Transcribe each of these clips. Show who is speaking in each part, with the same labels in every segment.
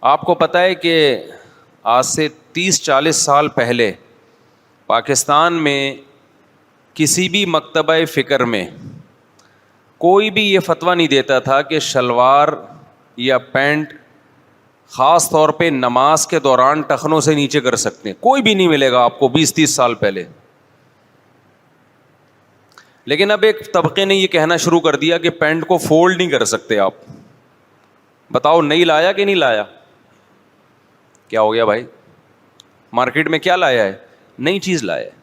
Speaker 1: آپ کو پتہ ہے کہ آج سے 30-40 سال پہلے پاکستان میں کسی بھی مکتبہ فکر میں کوئی بھی یہ فتویٰ نہیں دیتا تھا کہ شلوار یا پینٹ خاص طور پہ نماز کے دوران ٹخنوں سے نیچے کر سکتے ہیں. کوئی بھی نہیں ملے گا آپ کو 20-30 سال پہلے. لیکن اب ایک طبقے نے یہ کہنا شروع کر دیا کہ پینٹ کو فولڈ نہیں کر سکتے آپ. بتاؤ نہیں لایا کہ نہیں لایا؟ کیا ہو گیا بھائی؟ مارکیٹ میں کیا لایا ہے؟ نئی چیز لایا ہے.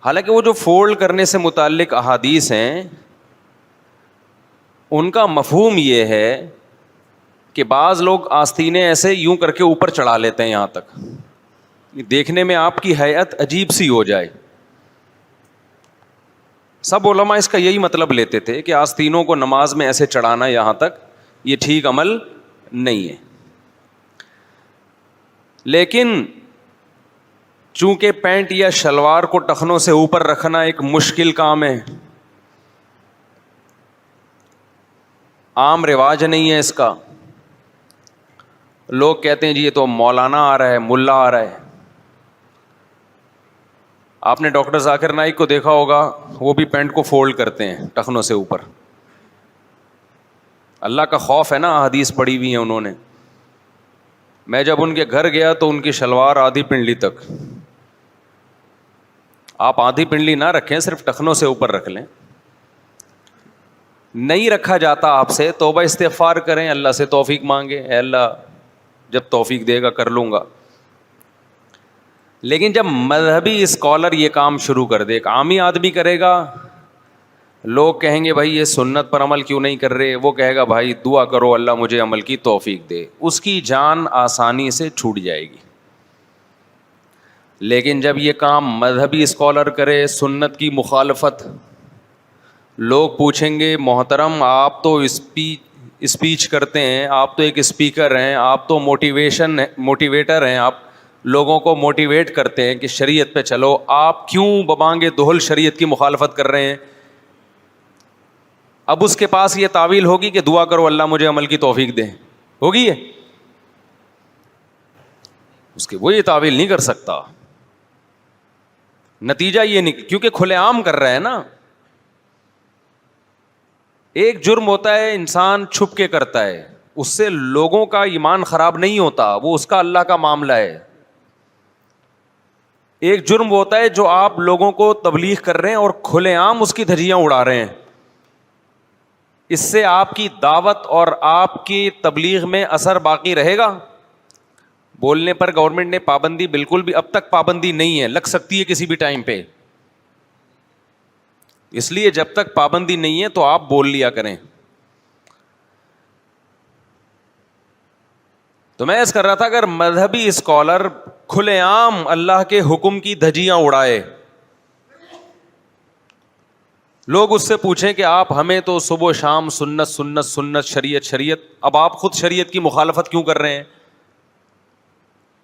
Speaker 1: حالانکہ وہ جو فولڈ کرنے سے متعلق احادیث ہیں ان کا مفہوم یہ ہے کہ بعض لوگ آستینیں ایسے یوں کر کے اوپر چڑھا لیتے ہیں یہاں تک، دیکھنے میں آپ کی ہیئت عجیب سی ہو جائے. سب علماء اس کا یہی مطلب لیتے تھے کہ آستینوں کو نماز میں ایسے چڑھانا یہاں تک یہ ٹھیک عمل نہیں ہے. لیکن چونکہ پینٹ یا شلوار کو ٹخنوں سے اوپر رکھنا ایک مشکل کام ہے، عام رواج نہیں ہے اس کا. لوگ کہتے ہیں جی یہ تو مولانا آ رہا ہے، ملا آ رہا ہے. آپ نے ڈاکٹر ذاکر نائک کو دیکھا ہوگا، وہ بھی پینٹ کو فولڈ کرتے ہیں ٹخنوں سے اوپر. اللہ کا خوف ہے نا، حدیث پڑھی ہوئی ہیں انہوں نے. میں جب ان کے گھر گیا تو ان کی شلوار آدھی پنڈلی تک. آپ آدھی پنڈلی نہ رکھیں، صرف ٹخنوں سے اوپر رکھ لیں. نہیں رکھا جاتا آپ سے، توبہ استغفار کریں، اللہ سے توفیق مانگیں، اے اللہ جب توفیق دے گا کر لوں گا. لیکن جب مذہبی اسکالر یہ کام شروع کر دے، ایک عامی آدمی کرے گا، لوگ کہیں گے بھائی یہ سنت پر عمل کیوں نہیں کر رہے، وہ کہے گا بھائی دعا کرو اللہ مجھے عمل کی توفیق دے، اس کی جان آسانی سے چھوٹ جائے گی. لیکن جب یہ کام مذہبی اسکالر کرے، سنت کی مخالفت، لوگ پوچھیں گے محترم آپ تو اسپیچ کرتے ہیں، آپ تو ایک اسپیکر ہیں، آپ تو موٹیویٹر ہیں، آپ لوگوں کو موٹیویٹ کرتے ہیں کہ شریعت پہ چلو، آپ کیوں ببانگے دہل شریعت کی مخالفت کر رہے ہیں؟ اب اس کے پاس یہ تعویل ہوگی کہ دعا کرو اللہ مجھے عمل کی توفیق دے، ہوگی یہ؟ اس کے وہ یہ تعویل نہیں کر سکتا. نتیجہ یہ نہیں، کیونکہ کھلے عام کر رہا ہے نا. ایک جرم ہوتا ہے انسان چھپ کے کرتا ہے، اس سے لوگوں کا ایمان خراب نہیں ہوتا، وہ اس کا اللہ کا معاملہ ہے. ایک جرم ہوتا ہے جو آپ لوگوں کو تبلیغ کر رہے ہیں اور کھلے عام اس کی دھجیاں اڑا رہے ہیں. اس سے آپ کی دعوت اور آپ کی تبلیغ میں اثر باقی رہے گا؟ بولنے پر گورنمنٹ نے پابندی بالکل بھی اب تک پابندی نہیں ہے، لگ سکتی ہے کسی بھی ٹائم پہ. اس لیے جب تک پابندی نہیں ہے تو آپ بول لیا کریں. تو میں اس کر رہا تھا اگر مذہبی اسکالر کھلے عام اللہ کے حکم کی دھجیاں اڑائے، لوگ اس سے پوچھیں کہ آپ ہمیں تو صبح و شام سنت سنت سنت شریعت شریعت، اب آپ خود شریعت کی مخالفت کیوں کر رہے ہیں؟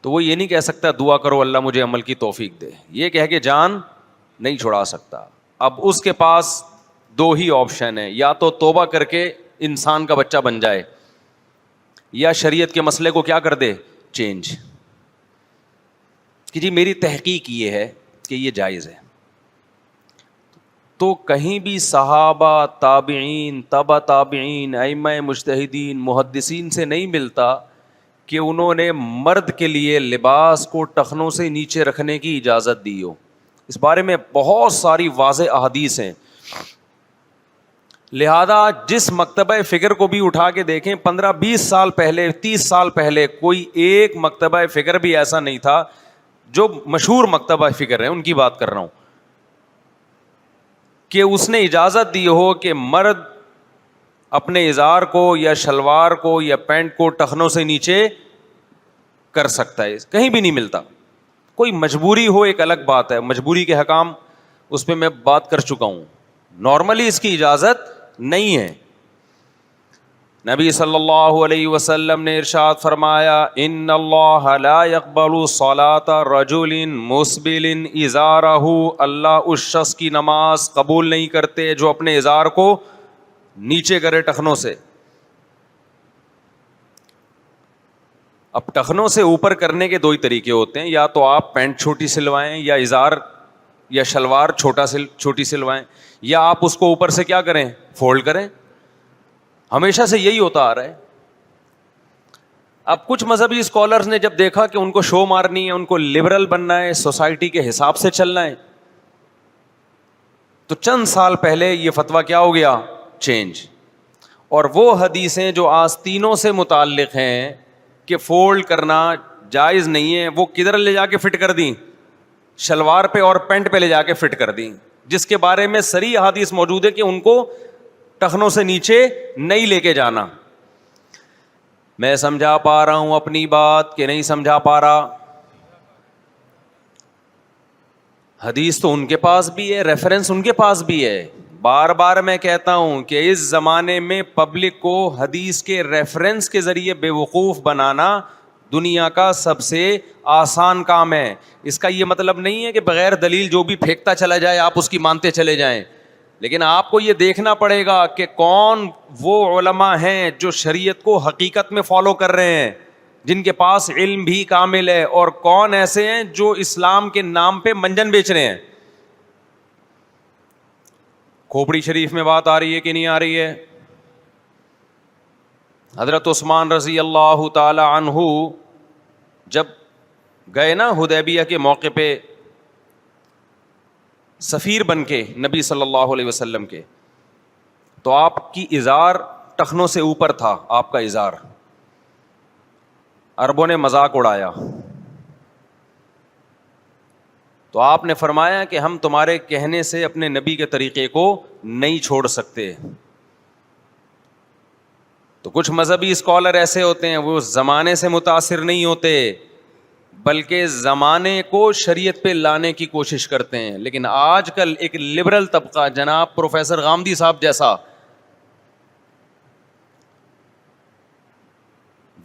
Speaker 1: تو وہ یہ نہیں کہہ سکتا دعا کرو اللہ مجھے عمل کی توفیق دے، یہ کہہ کے جان نہیں چھڑا سکتا. اب اس کے پاس دو ہی آپشن ہیں، یا تو توبہ کر کے انسان کا بچہ بن جائے، یا شریعت کے مسئلے کو کیا کر دے، چینج، کہ جی میری تحقیق یہ ہے کہ یہ جائز ہے. تو کہیں بھی صحابہ، تابعین، تبع تابعین، ائمہ مجتہدین، محدثین سے نہیں ملتا کہ انہوں نے مرد کے لیے لباس کو ٹخنوں سے نیچے رکھنے کی اجازت دی ہو. اس بارے میں بہت ساری واضح احادیث ہیں. لہذا جس مکتبہ فکر کو بھی اٹھا کے دیکھیں، 15-20 سال پہلے، 30 سال پہلے کوئی ایک مکتبہ فکر بھی ایسا نہیں تھا، جو مشہور مکتبہ فکر ہے ان کی بات کر رہا ہوں، کہ اس نے اجازت دی ہو کہ مرد اپنے ازار کو یا شلوار کو یا پینٹ کو ٹخنوں سے نیچے کر سکتا ہے. کہیں بھی نہیں ملتا. کوئی مجبوری ہو ایک الگ بات ہے، مجبوری کے حکام اس پہ میں بات کر چکا ہوں. نارملی اس کی اجازت نہیں ہے. نبی صلی اللہ علیہ وسلم نے ارشاد فرمایا، ان اللہ لا يقبل صلاة رجل مسبل ازارہ، اللہ اس شخص کی نماز قبول نہیں کرتے جو اپنے ازار کو نیچے کرے ٹخنوں سے. اب ٹخنوں سے اوپر کرنے کے دو ہی طریقے ہوتے ہیں, یا تو آپ پینٹ چھوٹی سلوائیں یا ازار یا شلوار چھوٹی سلوائیں, یا آپ اس کو اوپر سے کیا کریں, فولڈ کریں. ہمیشہ سے یہی ہوتا آ رہا ہے. اب کچھ مذہبی اسکالرز نے جب دیکھا کہ ان کو شو مارنی ہے, ان کو لبرل بننا ہے, سوسائٹی کے حساب سے چلنا ہے, تو چند سال پہلے یہ فتویٰ کیا ہو گیا, چینج. اور وہ حدیثیں جو آستینوں سے متعلق ہیں کہ فولڈ کرنا جائز نہیں ہے, وہ کدھر لے جا کے فٹ کر دیں, شلوار پہ اور پینٹ پہ لے جا کے فٹ کر دیں, جس کے بارے میں صریح حدیث موجود ہے کہ ان کو ٹخنوں سے نیچے نہیں لے کے جانا. میں سمجھا پا رہا ہوں اپنی بات کہ نہیں سمجھا پا رہا؟ حدیث تو ان کے پاس بھی ہے, ریفرنس ان کے پاس بھی ہے. بار بار میں کہتا ہوں کہ اس زمانے میں پبلک کو حدیث کے ریفرنس کے ذریعے بے وقوف بنانا دنیا کا سب سے آسان کام ہے. اس کا یہ مطلب نہیں ہے کہ بغیر دلیل جو بھی پھینکتا چلا جائے آپ اس کی مانتے چلے جائیں, لیکن آپ کو یہ دیکھنا پڑے گا کہ کون وہ علماء ہیں جو شریعت کو حقیقت میں فالو کر رہے ہیں, جن کے پاس علم بھی کامل ہے, اور کون ایسے ہیں جو اسلام کے نام پہ منجن بیچ رہے ہیں. کھوپڑی شریف میں بات آ رہی ہے کہ نہیں آ رہی ہے؟ حضرت عثمان رضی اللہ تعالی عنہ جب گئے نا حدیبیہ کے موقع پہ سفیر بن کے نبی صلی اللہ علیہ وسلم کے, تو آپ کی ازار ٹخنوں سے اوپر تھا, آپ کا ازار. عربوں نے مذاق اڑایا, تو آپ نے فرمایا کہ ہم تمہارے کہنے سے اپنے نبی کے طریقے کو نہیں چھوڑ سکتے. تو کچھ مذہبی اسکالر ایسے ہوتے ہیں, وہ زمانے سے متاثر نہیں ہوتے بلکہ زمانے کو شریعت پہ لانے کی کوشش کرتے ہیں. لیکن آج کل ایک لبرل طبقہ, جناب پروفیسر غامدی صاحب جیسا,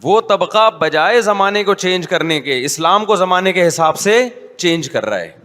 Speaker 1: وہ طبقہ بجائے زمانے کو چینج کرنے کے اسلام کو زمانے کے حساب سے چینج کر رہا ہے.